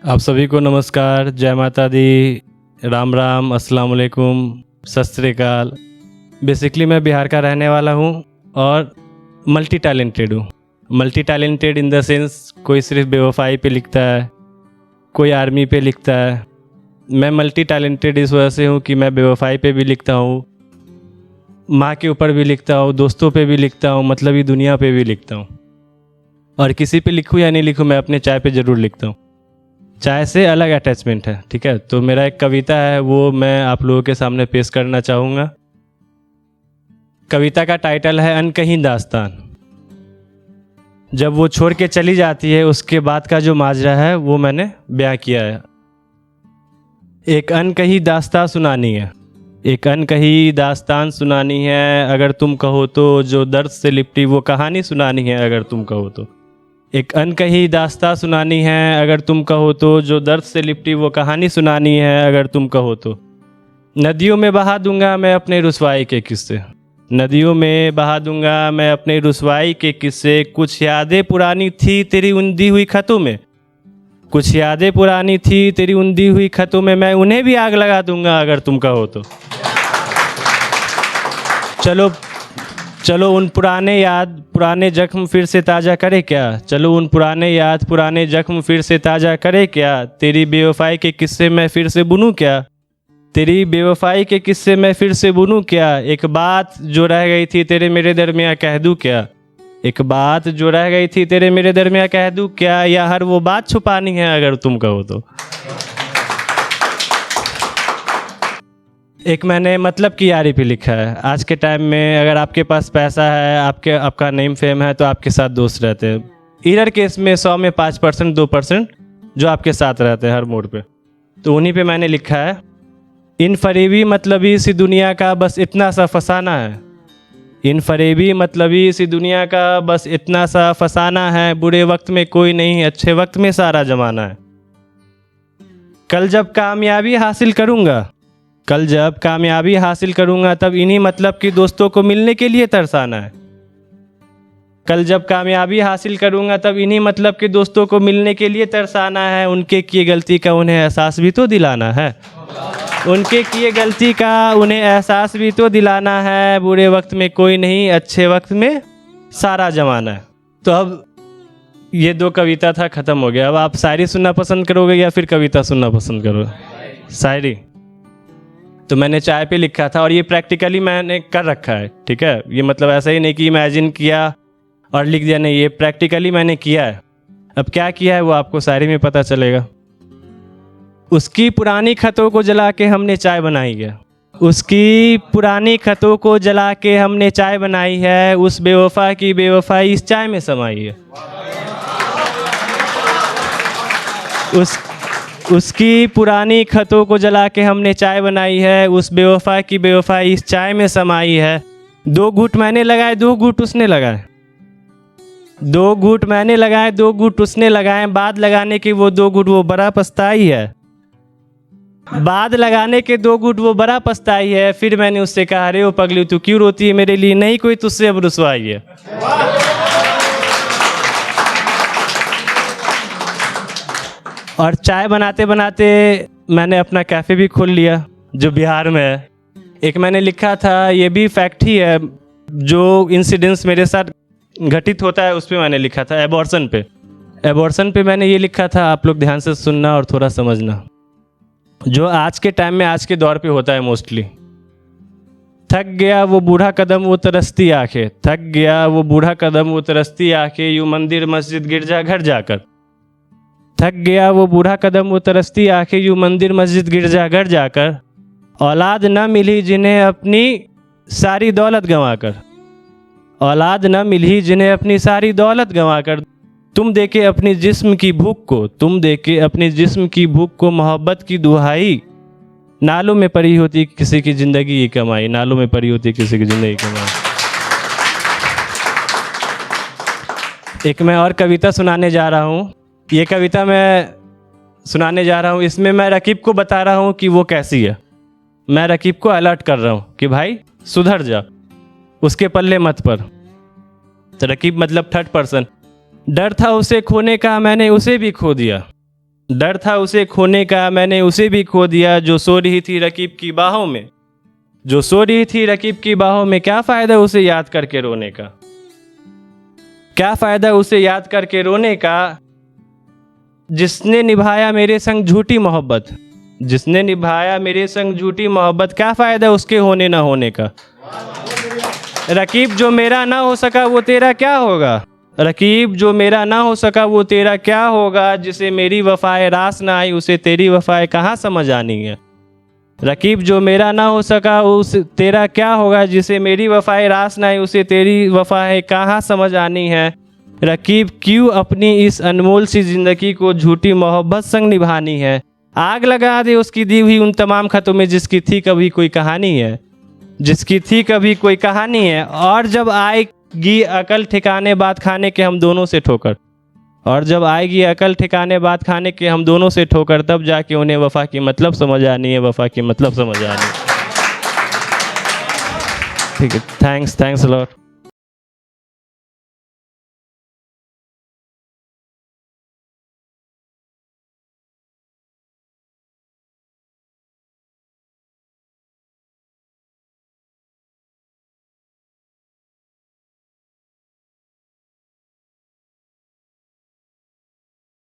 आप सभी को नमस्कार, जय माता दी, राम राम, अस्सलाम वालेकुम, सत श्री अकाल। बेसिकली मैं बिहार का रहने वाला हूँ और मल्टी टैलेंटेड हूँ। Multi talented in the sense कोई सिर्फ बेवफाई पे लिखता है, कोई आर्मी पे लिखता है। मैं मल्टी टैलेंटेड इस वजह से हूँ कि मैं बेवफाई पे भी लिखता हूँ, माँ के ऊपर भी लिखता हूँ, दोस्तों पे भी लिखता हूँ, मतलब ये दुनिया पे भी लिखता हूँ। और किसी पे लिखूँ या नहीं लिखूँ, मैं अपने चाय पे ज़रूर लिखता हूँ। चाय से अलग अटैचमेंट है, ठीक है। तो मेरा एक कविता है, वो मैं आप लोगों के सामने पेश करना चाहूँगा। कविता का टाइटल है अनकही दास्तान। जब वो छोड़ के चली जाती है, उसके बाद का जो माजरा है वो मैंने बयां किया है। एक अनकही दास्तान सुनानी है, एक अनकही दास्तान सुनानी है, अगर तुम कहो तो जो दर्द से लिपटी वो कहानी सुनानी है, अगर तुम कहो तो। एक अनकही दास्तां सुनानी है, अगर तुम कहो तो जो दर्द से लिपटी वो कहानी सुनानी है, अगर तुम कहो तो। नदियों में बहा दूंगा मैं अपने रुसवाई के किस्से, नदियों में बहा दूंगा मैं अपने रुसवाई के किस्से। कुछ यादें पुरानी थी तेरी उंधी हुई खतों में, कुछ यादें पुरानी थी तेरी उंधी हुई खतों में, मैं उन्हें भी आग लगा दूंगा अगर तुम कहो तो। चलो चलो उन पुराने याद पुराने जख्म फिर से ताज़ा करे क्या, चलो उन पुराने याद पुराने जख्म फिर से ताज़ा करे क्या। तेरी बेवफाई के किस्से मैं फिर से बुनूं क्या, तेरी बेवफाई के किस्से मैं फिर से बुनूं क्या। एक बात जो रह गई थी तेरे मेरे दरमियाँ कह दूँ क्या, एक बात जो रह गई थी तेरे मेरे दरमियाँ कह दूँ क्या, या हर वो बात छुपानी है अगर तुम कहो तो। एक मैंने मतलब की यारी पे लिखा है। आज के टाइम में अगर आपके पास पैसा है, आपका नेम फेम है, तो आपके साथ दोस्त रहते हैं। इरर केस में 100 में 5% 2% जो आपके साथ रहते हैं हर मोड़ पे। तो उन्हीं पे मैंने लिखा है, इन फरेबी मतलबी सी दुनिया का बस इतना सा फसाना है, इन फरेबी मतलबी सी दुनिया का बस इतना सा फसाना है। बुरे वक्त में कोई नहीं, अच्छे वक्त में सारा जमाना है। कल जब कामयाबी हासिल करूँगा, कल जब कामयाबी हासिल करूंगा, तब इन्हीं मतलब कि दोस्तों को मिलने के लिए तरसाना है। कल जब कामयाबी हासिल करूंगा, तब इन्हीं मतलब कि दोस्तों को मिलने के लिए तरसाना है। उनके किए गलती का उन्हें एहसास भी तो दिलाना है, उनके किए गलती का उन्हें एहसास भी तो दिलाना है। बुरे वक्त में कोई नहीं, अच्छे वक्त में सारा जमाना है। तो अब ये 2 कविता था, ख़त्म हो गया। अब आप शायरी सुनना पसंद करोगे या फिर कविता सुनना पसंद करोगे? शायरी तो मैंने चाय पे लिखा था और ये प्रैक्टिकली मैंने कर रखा है, ठीक है। ये मतलब ऐसा ही नहीं कि इमेजिन किया और लिख दिया, नहीं, ये प्रैक्टिकली मैंने किया है। अब क्या किया है वो आपको शायरी में पता चलेगा। उसकी पुरानी खतों को जला के हमने चाय बनाई है, उसकी पुरानी खतों को जला के हमने चाय बनाई है, उस बेवफा की बेवफाई इस चाय में समाई है। उसकी पुरानी खतों को जला के हमने चाय बनाई है, उस बेवफा की बेवफाई इस चाय में समाई है। 2 घूंट मैंने लगाए, 2 घूंट उसने लगाए, 2 घूंट मैंने लगाए, 2 घूंट उसने लगाए। बाद लगाने के वो 2 घूंट वो बड़ा पछताई है, बाद लगाने के 2 घूंट वो बड़ा पछताई है। फिर मैंने उससे कहा, अरे ओ पगली तू क्यों रोती है मेरे लिए, नहीं कोई तुझसे अब रुसवाई है। और चाय बनाते बनाते मैंने अपना कैफ़े भी खोल लिया, जो बिहार में है। एक मैंने लिखा था, ये भी फैक्ट ही है, जो इंसिडेंस मेरे साथ घटित होता है उस पर मैंने लिखा था। एबॉर्शन पे, एबॉर्शन पे मैंने ये लिखा था, आप लोग ध्यान से सुनना और थोड़ा समझना, जो आज के टाइम में आज के दौर पे होता है मोस्टली। थक गया वो बूढ़ा कदम वो तरसती आंखें, थक गया वो बूढ़ा कदम वो तरसती आंखें, यूँ मंदिर मस्जिद गिरजा घर जाकर। थक गया वो बूढ़ा कदम वो तरसती आंखें, यूँ मंदिर मस्जिद गिरजा घर जाकर। औलाद न मिली जिन्हें अपनी सारी दौलत गंवाकर, औलाद न मिली जिन्हें अपनी सारी दौलत गंवाकर। तुम देखे अपनी जिस्म की भूख को, तुम देखे अपनी जिस्म की भूख को, मोहब्बत की दुहाई। नालों में पड़ी होती किसी की ज़िंदगी की कमाई, नालों में पड़ी होती किसी की ज़िंदगी की कमाई। एक मैं और कविता सुनाने जा रहा हूँ। ये कविता मैं सुनाने जा रहा हूँ, इसमें मैं रकीब को बता रहा हूँ कि वो कैसी है। मैं रकीब को अलर्ट कर रहा हूँ कि भाई सुधर जा, उसके पल्ले मत पड़। तो रकीब मतलब 3rd पर्सन। डर था उसे खोने का, मैंने उसे भी खो दिया, डर था उसे खोने का, मैंने उसे भी खो दिया जो सो रही थी रकीब की बाहों में। जो सो रही थी रकीब की बाहों में, क्या फ़ायदा उसे याद करके रोने का। क्या फ़ायदा उसे याद करके रोने का, जिसने निभाया मेरे संग झूठी मोहब्बत। जिसने निभाया मेरे संग झूठी मोहब्बत, क्या फ़ायदा उसके होने ना होने का। रकीब जो मेरा ना हो सका वो तेरा क्या होगा। रकीब जो मेरा ना हो सका वो तेरा क्या होगा। जिसे मेरी वफ़ाए रास ना आई उसे तेरी वफ़ाए कहाँ समझ आनी है। रकीब जो मेरा ना हो सका उस तेरा क्या होगा। जिसे मेरी वफ़ाए रास ना आई उसे तेरी वफ़ाए कहाँ समझ आनी है। रकीब क्यों अपनी इस अनमोल सी ज़िंदगी को झूठी मोहब्बत संग निभानी है। आग लगा दे उसकी दी हुई उन तमाम ख़तों में जिसकी थी कभी कोई कहानी है। जिसकी थी कभी कोई कहानी है। और जब आएगी अकल ठिकाने बात खाने के हम दोनों से ठोकर। और जब आएगी अकल ठिकाने बात खाने के हम दोनों से ठोकर, तब जाके उन्हें वफ़ा की मतलब समझ आनी है। वफ़ा की मतलब समझ आनी है। ठीक है, थैंक्स लॉट।